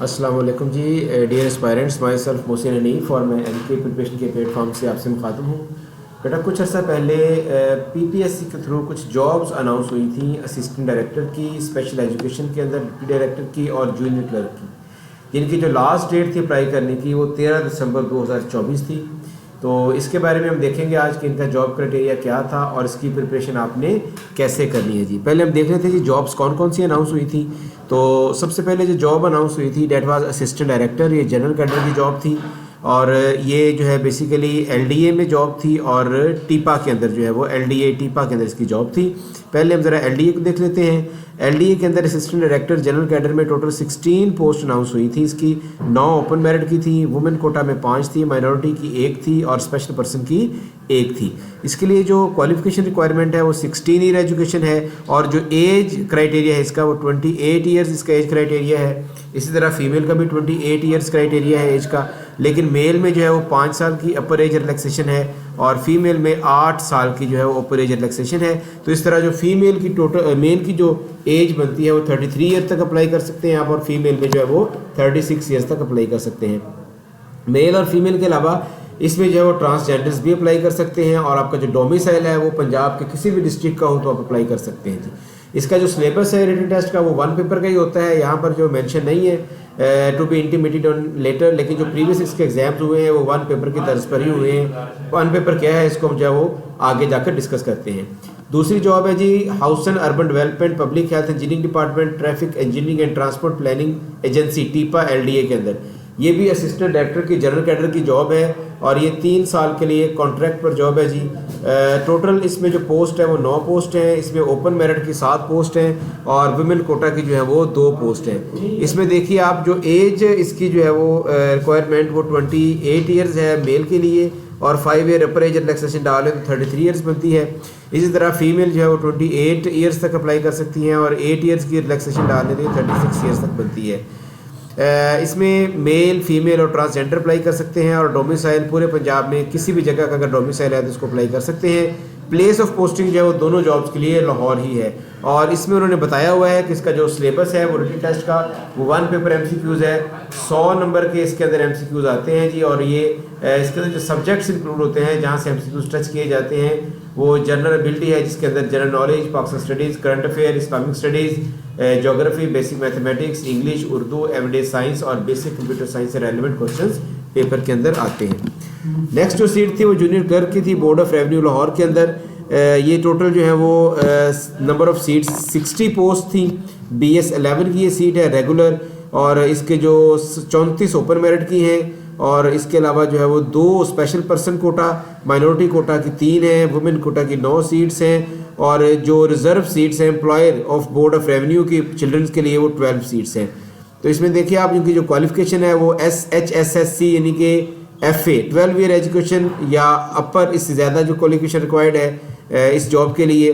अस्सलाम वालेकुम जी। Dear aspirants, myself Mohsin Hanif और मैं एमके प्रिपरेशन के प्लेटफॉर्म से आपसे मुखातब हूँ। बेटा, कुछ अर्सा पहले पीपीएससी के थ्रू कुछ जॉब्स अनाउंस हुई थी असिस्टेंट डायरेक्टर की, स्पेशल एजुकेशन के अंदर डिप्टी डायरेक्टर की और जूनियर क्लर्क की, जिनकी जो लास्ट डेट थी अप्लाई करने की वो 13 दिसंबर 2024 थी। तो इसके बारे में हम देखेंगे आज कि इनका जॉब क्राइटेरिया क्या था और इसकी प्रिपरेशन आपने कैसे करनी है जी। पहले हम देख लेते हैं जी जॉब्स कौन कौन सी अनाउंस हुई थी। तो सबसे पहले जो जॉब अनाउंस हुई थी डेट वाज असिस्टेंट डायरेक्टर, ये जनरल कैडर की जॉब थी और ये जो है बेसिकली एलडीए में जॉब थी और टीपा के अंदर जो है वो एलडीए टीपा के अंदर इसकी जॉब थी। पहले हम ज़रा एलडीए को देख लेते हैं। एलडीए के अंदर असिस्टेंट डायरेक्टर जनरल कैडर में टोटल 16 पोस्ट अनाउंस हुई थी। इसकी 9 ओपन मेरिट की थी, वुमेन कोटा में 5 थी, माइनॉरिटी की 1 थी और स्पेशल पर्सन की 1 थी। इसके लिए जो क्वालिफिकेशन रिक्वायरमेंट है वो 16 ईयर एजुकेशन है और जो एज क्राइटेरिया है इसका वो 28 ईयर्स इसका एज क्राइटेरिया है। इसी तरह फीमेल का भी 28 ईयर्स क्राइटेरिया है एज का, लेकिन मेल में जो है वो 5 साल की अपर एज रिलैक्सेशन है और फीमेल में 8 साल की जो है वो अपर एज रिलैक्सेशन है। तो इस तरह जो फीमेल की टोटल मेल की जो एज बनती है वो 33 ईयर तक अप्लाई कर सकते हैं आप और फीमेल में जो है वो 36 ईयर्स तक अप्लाई कर सकते हैं। मेल और फीमेल के अलावा इसमें जो है वो ट्रांसजेंडर्स भी अप्लाई कर सकते हैं और आपका जो डोमिसाइल है वो पंजाब के किसी भी डिस्ट्रिक्ट का हो तो आप अप्लाई कर सकते हैं जी। इसका जो सिलेबस है रिटन टेस्ट का वो 1 पेपर का ही होता है, यहाँ पर जो मेंशन नहीं है to be intimated on later, लेकिन जो प्रीवियस इसके एग्जाम्स हुए हैं वो 1 पेपर की तर्ज पर ही हुए हैं। 1 पेपर क्या है इसको हम जो है वो आगे जाकर डिस्कस करते हैं। दूसरी जॉब है जी house and urban development public health engineering department traffic engineering and transport planning agency TEPA LDA के अंदर। ये भी असिस्टेंट डायरेक्टर की जनरल कैडर की जॉब है और ये 3 साल के लिए कॉन्ट्रैक्ट पर जॉब है जी। टोटल इसमें जो पोस्ट है वो 9 पोस्ट हैं। इसमें ओपन मेरिट की 7 पोस्ट हैं और वुमेन कोटा की जो है वो 2 पोस्ट हैं। इसमें देखिए आप जो एज इसकी जो है वो रिक्वायरमेंट वो 28 ईयर्स है मेल के लिए और 5 ईयर अपर एज रिलैक्सेशन डालें तो 33 ईयर्स बनती है। इसी तरह फीमेल जो है वो 28 ईयर्स तक अप्लाई कर सकती हैं और 8 ईयर्स की रिलैक्सेशन डालने तो 36 ईयर्स तक बनती है। इसमें मेल फीमेल और ट्रांसजेंडर अप्लाई कर सकते हैं और डोमिसाइल पूरे पंजाब में किसी भी जगह का अगर डोमिसाइल है तो उसको अप्लाई कर सकते हैं। प्लेस ऑफ पोस्टिंग जो है वो दोनों जॉब्स के लिए लाहौर ही है और इसमें उन्होंने बताया हुआ है कि इसका जो सिलेबस है वो रिटन टेस्ट का वो 1 पेपर एमसीक्यूज़ है। 100 नंबर के इसके अंदर एमसीक्यूज़ आते हैं जी और ये इसके अंदर जो सब्जेक्ट्स इंक्लूड होते हैं जहाँ से एमसीक्यूज़ टच किए जाते हैं वो जनरल एबिलिटी है जिसके अंदर general knowledge, Pakistan studies, current affair, Islamic studies, geography, basic mathematics, English, Urdu, everyday science और बेसिक कंप्यूटर साइंस से रेलिवेंट क्वेश्चंस पेपर के अंदर आते हैं। नेक्स्ट जो सीट थी वो जूनियर क्लर्क की थी बोर्ड ऑफ रेवेन्यू लाहौर के अंदर। ये टोटल जो है वो नंबर ऑफ सीट्स 60 पोस्ट थी। BS 11 की ये सीट है रेगुलर और इसके जो 34 ओपन मेरिट की हैं और इसके अलावा जो है वो 2 special person quota, minority quota की 3 हैं, वुमेन कोटा की 9 सीट्स हैं और जो रिजर्व सीट्स हैं employer of board of revenue की चिल्ड्रंस के लिए वो 12 सीट्स हैं। तो इसमें देखिए आप इनकी जो क्वालिफिकेशन है वो SHSSC यानी कि FA 12 ईयर एजुकेशन या अपर, इससे ज़्यादा जो क्वालिफिकेशन रिक्वायर्ड है इस जॉब के लिए।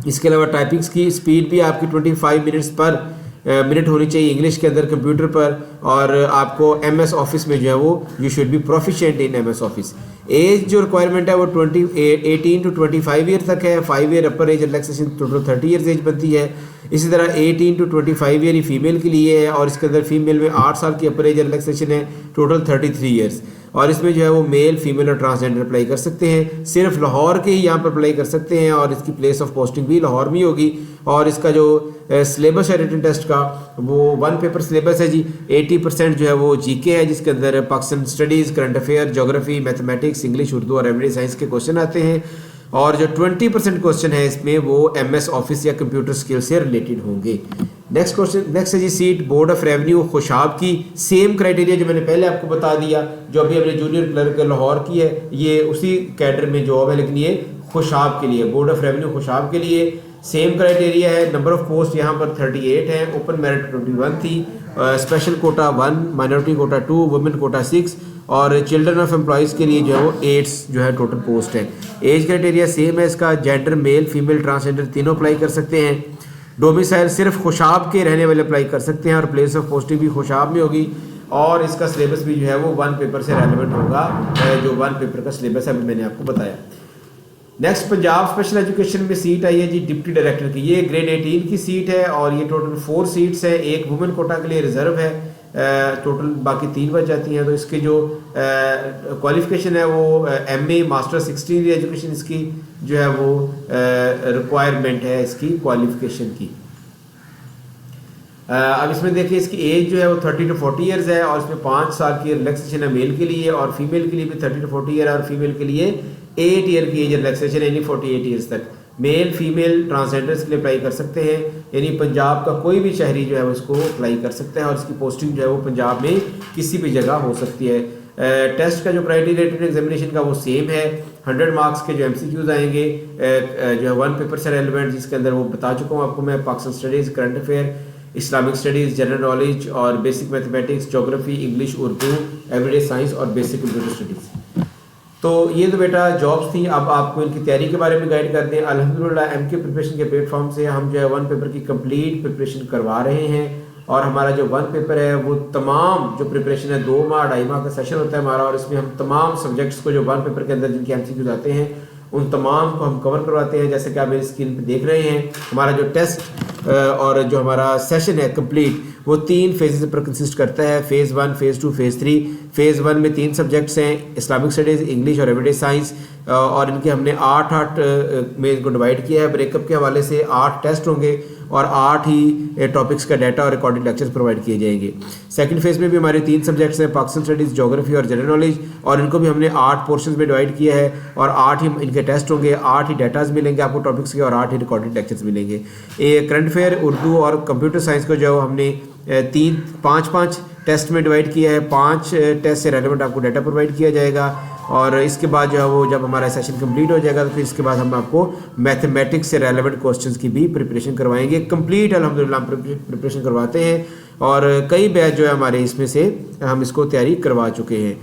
इसके अलावा टाइपिंग्स की स्पीड भी आपकी 25 मिनट्स पर मिनट होनी चाहिए इंग्लिश के अंदर कंप्यूटर पर और आपको MS ऑफिस में जो है वो you should be proficient in MS office. Age जो रिक्वायरमेंट है वो 18 to 25 ईयर तक है। 5 year upper age relaxation total 30 years age बनती है। इसी तरह 18 to 25 ईयर ही फीमेल के लिए है और इसके अंदर फीमेल में 8 साल की अपर एज रिलैक्सेशन है, टोटल 33 ईयर्स। और इसमें जो है वो मेल फीमेल और ट्रांसजेंडर अप्लाई कर सकते हैं। सिर्फ लाहौर के ही यहाँ पर अप्लाई कर सकते हैं और इसकी प्लेस ऑफ पोस्टिंग भी लाहौर में होगी। और इसका जो सिलेबस है रिटन टेस्ट का वो 1 पेपर सिलेबस है जी। 80% जो है वो GK है जिसके अंदर Pakistan studies, current affair, geography, mathematics, English, Urdu और एवरीडे साइंस के क्वेश्चन आते हैं और जो 20% क्वेश्चन है इसमें वो MS ऑफिस या कंप्यूटर स्किल से रिलेटेड होंगे। नेक्स्ट क्वेश्चन नेक्स्ट है जी seat board of revenue Khushab की। सेम क्राइटेरिया जो मैंने पहले आपको बता दिया, जो अभी हमने जूनियर क्लर्क लाहौर की है ये उसी कैडर में जॉब है, लेकिन ये खुशाब के लिए बोर्ड ऑफ रेवेन्यू खुशाब के लिए सेम क्राइटेरिया है। नंबर ऑफ पोस्ट यहाँ पर 38 है, ओपन मेरिट 21 थी, special quota 1, minority quota 2, women quota 6 और चिल्ड्रन ऑफ एम्प्लॉयज़ के लिए जो है वो 8 जो है टोटल पोस्ट है। एज क्राइटेरिया सेम है इसका, जेंडर मेल फीमेल ट्रांसजेंडर तीनों अप्लाई कर सकते हैं। डोमिसाइल सिर्फ खुशाब के रहने वाले अप्लाई कर सकते हैं और प्लेस ऑफ पोस्टिंग भी खुशाब में होगी और इसका सिलेबस भी जो है वो 1 पेपर से रेलिवेंट होगा, जो 1 पेपर का सिलेबस है मैंने आपको बताया। नेक्स्ट पंजाब स्पेशल एजुकेशन में सीट आई है जी डिप्टी डायरेक्टर की। ये ग्रेड 18 की सीट है और ये टोटल 4 सीट्स है। एक वुमेन कोटा के लिए रिजर्व है, टोटल बाकी 3 बच जाती हैं। तो इसके जो क्वालिफिकेशन है वो MA मास्टर 16 एजुकेशन इसकी जो है वो रिक्वायरमेंट है इसकी क्वालिफिकेशन की। अब इसमें देखिए इसकी एज जो है वो 30 to 40 ईयर्स है और इसमें 5 साल की रिलैक्सेशन है मेल के लिए, और फीमेल के लिए भी 30 to 40 ईयर, और फीमेल के लिए 8 ईयर की एज रिलैक्सेशन है, यानी 48 ईयर्स तक। मेल फीमेल ट्रांसजेंडर्स के लिए अप्लाई कर सकते हैं, यानी पंजाब का कोई भी शहरी जो है वो इसको अप्लाई कर सकता है, और इसकी पोस्टिंग जो है वो पंजाब में किसी भी जगह हो सकती है। टेस्ट का जो क्राइटेरिया रिटन एग्जामिनेशन का वो सेम है। 100 मार्क्स के जो MCQs आएंगे जो है 1 पेपर से रेलिवेंट, जिसके अंदर वो बता चुका हूँ आपको मैं, Pakistan studies, current affair, Islamic studies, general knowledge और basic mathematics, geography, English, Urdu, everyday science और बेसिक कंप्यूटर स्टडीज़। तो ये तो बेटा जॉब्स थी। अब आपको इनकी तैयारी के बारे में गाइड कर दें। अल्हम्दुलिल्लाह MK प्रिपरेशन के प्लेटफॉर्म से हम जो है 1 पेपर की कंप्लीट प्रिपरेशन करवा रहे हैं, और हमारा जो 1 पेपर है वो तमाम जो प्रिपरेशन है 2 माह 2.5 माह का सेशन होता है हमारा, और इसमें हम तमाम सब्जेक्ट्स को जो 1 पेपर के अंदर जिनके MCQs आते हैं उन तमाम को हम कवर करवाते हैं। जैसे कि आप मेरी स्क्रीन पे देख रहे हैं, हमारा जो टेस्ट और जो हमारा सेशन है कंप्लीट वो 3 फेजेस पर कंसिस्ट करता है। Phase 1, phase 2, phase 3। फ़ेज़ 1 में 3 सब्जेक्ट्स हैं, इस्लामिक स्टडीज़, इंग्लिश और एवरीडे साइंस, और इनके हमने 8 में इनको डिवाइड किया है। ब्रेकअप के हवाले से 8 टेस्ट होंगे और 8 ही टॉपिक्स का डाटा और रिकॉर्डेड लेक्चर्स प्रोवाइड किए जाएंगे। सेकंड फेज़ में भी हमारे 3 सब्जेक्ट्स हैं, पाकिस्तान स्टडीज़, जोग्राफी और जनरल नॉलेज, और इनको भी हमने 8 पोर्शंस में डिवाइड किया है, और 8 ही इनके टेस्ट होंगे, 8 ही डाटाज मिलेंगे आपको टॉपिक्स के, और 8 ही रिकॉर्डेड लेक्चर्स मिलेंगे। करंट अफेयर, उर्दू और कंप्यूटर साइंस को जो हमने 5 टेस्ट में डिवाइड किया है। 5 टेस्ट से रेलेवेंट आपको डाटा प्रोवाइड किया जाएगा, और इसके बाद जो है वो जब हमारा सेशन कंप्लीट हो जाएगा तो फिर इसके बाद हम आपको मैथमेटिक्स से रेलेवेंट क्वेश्चंस की भी प्रिपरेशन करवाएंगे। कंप्लीट अल्हम्दुलिल्लाह हम प्रिपरेशन करवाते हैं, और कई बैच जो है हमारे इसमें से हम इसको तैयारी करवा चुके हैं।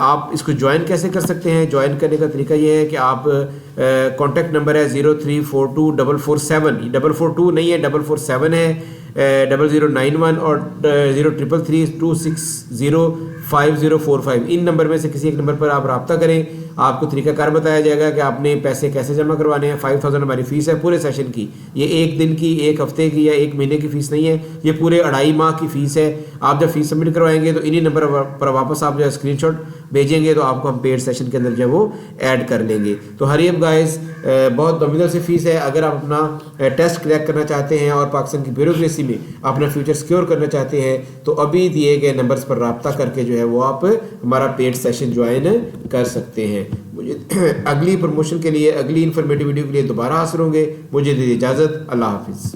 आप इसको ज्वाइन कैसे कर सकते हैं? ज्वाइन करने का तरीका ये है कि आप कॉन्टैक्ट नंबर है 03424447, 442 नहीं है 447 है, 0091 और 0332605045। इन नंबर में से किसी एक नंबर पर आप रब्ता करें। आपको तरीकाकार बताया जाएगा कि आपने पैसे कैसे जमा करवाने हैं। 5000 हमारी फ़ीस है पूरे सेशन की। ये 1 दिन की, 1 हफ्ते की या 1 महीने की फ़ीस नहीं है, ये पूरे 2.5 माह की फ़ीस है। आप जब फीस सबमिट करवाएंगे तो इन्हीं नंबर पर वापस आप जो है स्क्रीनशॉट भेजेंगे तो आपको हम पेड सेशन के अंदर जो है वो ऐड कर लेंगे। तो हरी अप गाइस, बहुत नॉमिनल सी फ़ीस है। अगर आप अपना टेस्ट क्रैक करना चाहते हैं और पाकिस्तान की ब्यूरोक्रेसी में अपना फ्यूचर सिक्योर करना चाहते हैं तो अभी दिए गए नंबर्स पर रब्ता करके जो है वो आप हमारा पेड सेशन ज्वाइन कर सकते हैं। मुझे अगली प्रमोशन के लिए, अगली इन्फॉर्मेटिव वीडियो के लिए दोबारा हाजिर होंगे। मुझे दीजिए इजाज़त। अल्लाह हाफिज़।